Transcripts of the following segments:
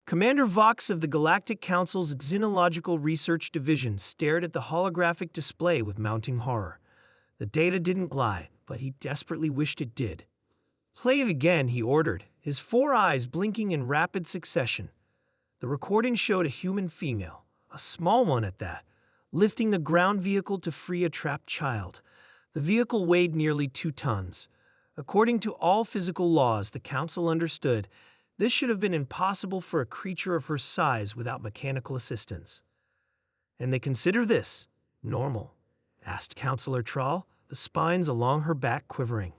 Commander Vox of the Galactic Council's Xenological Research Division stared at the holographic display with mounting horror. The data didn't lie, but he desperately wished it did. "Play it again," he ordered, his four eyes blinking in rapid succession. The recording showed a human female, a small one at that, lifting the ground vehicle to free a trapped child. The vehicle weighed nearly 2 tons. According to all physical laws the Council understood, this should have been impossible for a creature of her size without mechanical assistance. "And they consider this normal?" asked Councillor Trawl, the spines along her back quivering.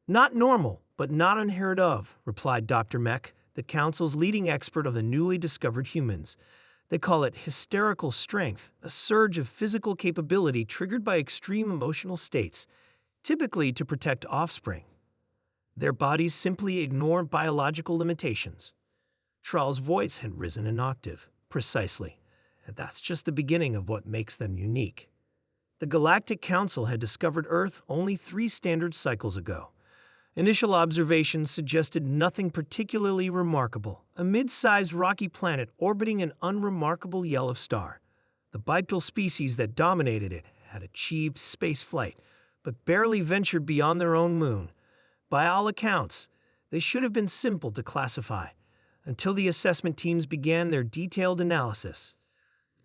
"Not normal, but not unheard of," replied Dr. Mech, the Council's leading expert of the newly discovered humans. "They call it hysterical strength, a surge of physical capability triggered by extreme emotional states, typically to protect offspring. Their bodies simply ignore biological limitations." Trawl's voice had risen an octave. "Precisely. And that's just the beginning of what makes them unique. The Galactic Council had discovered Earth only 3 standard cycles ago. Initial observations suggested nothing particularly remarkable, a mid-sized rocky planet orbiting an unremarkable yellow star. The bipedal species that dominated it had achieved space flight, but barely ventured beyond their own moon. By all accounts, they should have been simple to classify, until the assessment teams began their detailed analysis.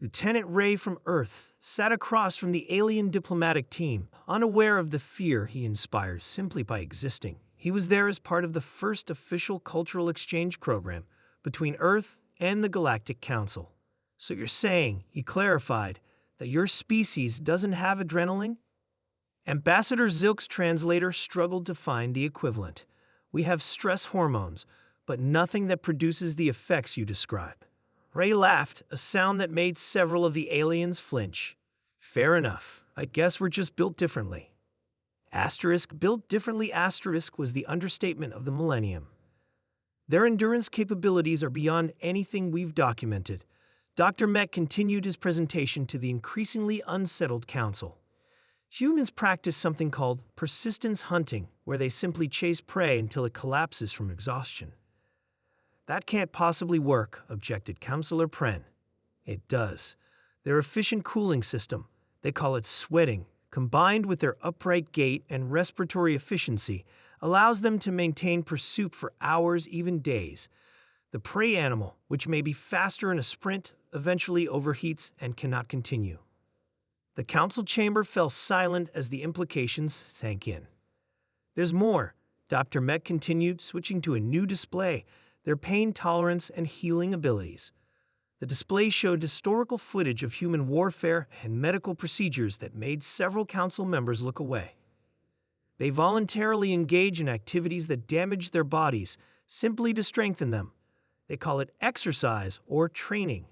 Lieutenant Ray from Earth sat across from the alien diplomatic team, unaware of the fear he inspires simply by existing. He was there as part of the first official cultural exchange program between Earth and the Galactic Council. "So you're saying," he clarified, "that your species doesn't have adrenaline?" Ambassador Zilk's translator struggled to find the equivalent. "We have stress hormones, but nothing that produces the effects you describe." Ray laughed, a sound that made several of the aliens flinch. "Fair enough. I guess we're just built differently." Built differently was the understatement of the millennium. "Their endurance capabilities are beyond anything we've documented." Dr. Mech continued his presentation to the increasingly unsettled council. "Humans practice something called persistence hunting, where they simply chase prey until it collapses from exhaustion." "That can't possibly work," objected Councillor Pren. "It does. Their efficient cooling system, they call it sweating, combined with their upright gait and respiratory efficiency, allows them to maintain pursuit for hours, even days. The prey animal, which may be faster in a sprint, eventually overheats and cannot continue." The council chamber fell silent as the implications sank in. "There's more," Dr. Mech continued, switching to a new display, their pain tolerance and healing abilities. The display showed historical footage of human warfare and medical procedures that made several council members look away. They voluntarily engage in activities that damage their bodies, simply to strengthen them. They call it exercise or training.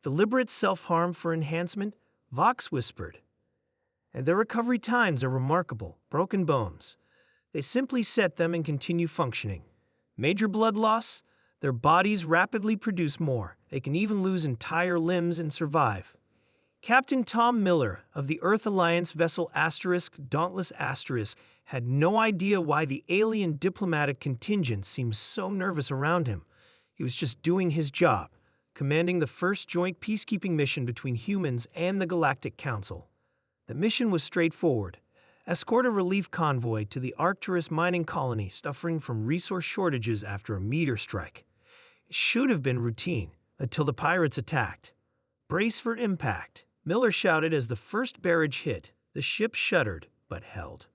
"Deliberate self-harm for enhancement?" Vox whispered. "And their recovery times are remarkable, broken bones. They simply set them and continue functioning. Major blood loss? Their bodies rapidly produce more. They can even lose entire limbs and survive." Captain Tom Miller of the Earth Alliance vessel Dauntless had no idea why the alien diplomatic contingent seemed so nervous around him. He was just doing his job, commanding the first joint peacekeeping mission between humans and the Galactic Council. The mission was straightforward: escort a relief convoy to the Arcturus mining colony suffering from resource shortages after a meteor strike. It should have been routine, until the pirates attacked. "Brace for impact," Miller shouted as the first barrage hit. The ship shuddered, but held.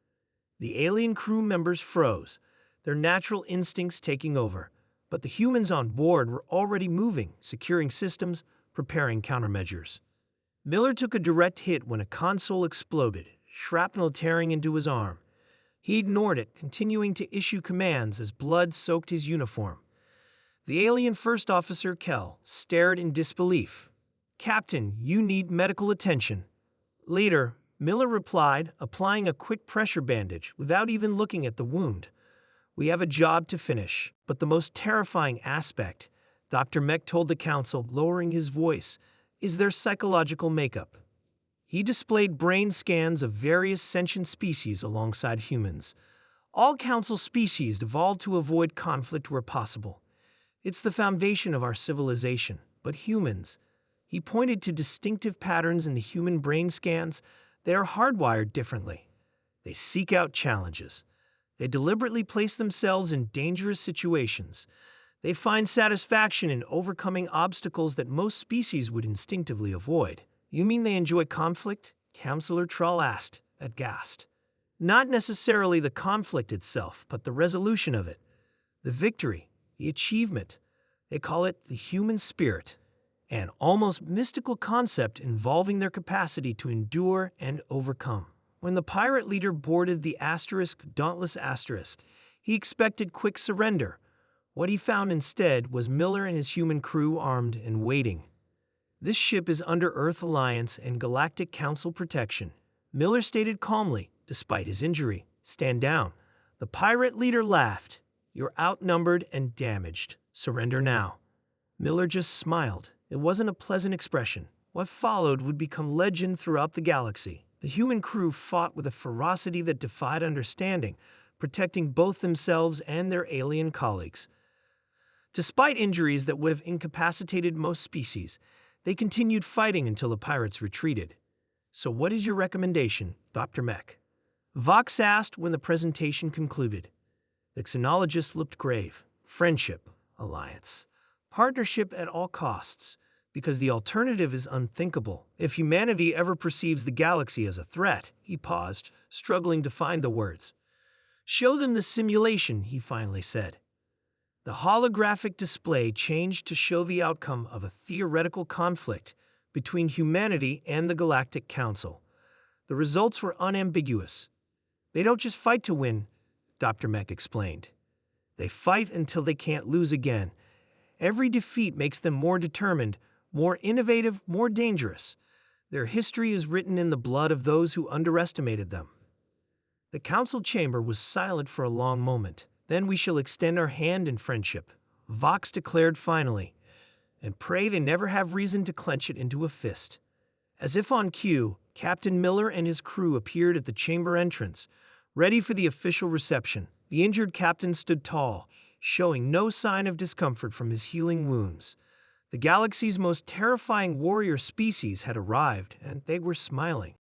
The alien crew members froze, their natural instincts taking over, but the humans on board were already moving, securing systems, preparing countermeasures. Miller took a direct hit when a console exploded, shrapnel tearing into his arm. He ignored it, continuing to issue commands as blood soaked his uniform. The alien first officer, Kell, stared in disbelief. "Captain, you need medical attention." Later, Miller replied, applying a quick pressure bandage without even looking at the wound. "We have a job to finish." But the most terrifying aspect, Dr. Mech told the council, lowering his voice, is their psychological makeup. He displayed brain scans of various sentient species alongside humans. All council species evolved to avoid conflict where possible. It's the foundation of our civilization, but humans. He pointed to distinctive patterns in the human brain scans. They are hardwired differently. They seek out challenges. They deliberately place themselves in dangerous situations. They find satisfaction in overcoming obstacles that most species would instinctively avoid. You mean they enjoy conflict? Counselor Trull asked, aghast. Not necessarily the conflict itself, but the resolution of it. The victory, the achievement. They call it the human spirit, an almost mystical concept involving their capacity to endure and overcome. When the pirate leader boarded the Dauntless Asterisk, he expected quick surrender. What he found instead was Miller and his human crew armed and waiting. This ship is under Earth Alliance and Galactic Council protection, Miller stated calmly, despite his injury. Stand down. The pirate leader laughed. You're outnumbered and damaged. Surrender now. Miller just smiled. It wasn't a pleasant expression. What followed would become legend throughout the galaxy. The human crew fought with a ferocity that defied understanding, protecting both themselves and their alien colleagues. Despite injuries that would have incapacitated most species, they continued fighting until the pirates retreated. So what is your recommendation, Dr. Mech? Vox asked when the presentation concluded. The xenologist looked grave. Friendship, alliance, partnership at all costs, because the alternative is unthinkable. If humanity ever perceives the galaxy as a threat, he paused, struggling to find the words. Show them the simulation, he finally said. The holographic display changed to show the outcome of a theoretical conflict between humanity and the Galactic Council. The results were unambiguous. They don't just fight to win, Dr. Mech explained. They fight until they can't lose again. Every defeat makes them more determined, more innovative, more dangerous. Their history is written in the blood of those who underestimated them. The council chamber was silent for a long moment. Then we shall extend our hand in friendship, Vox declared finally, and pray they never have reason to clench it into a fist. As if on cue, Captain Miller and his crew appeared at the chamber entrance, ready for the official reception. The injured captain stood tall, showing no sign of discomfort from his healing wounds. The galaxy's most terrifying warrior species had arrived, and they were smiling.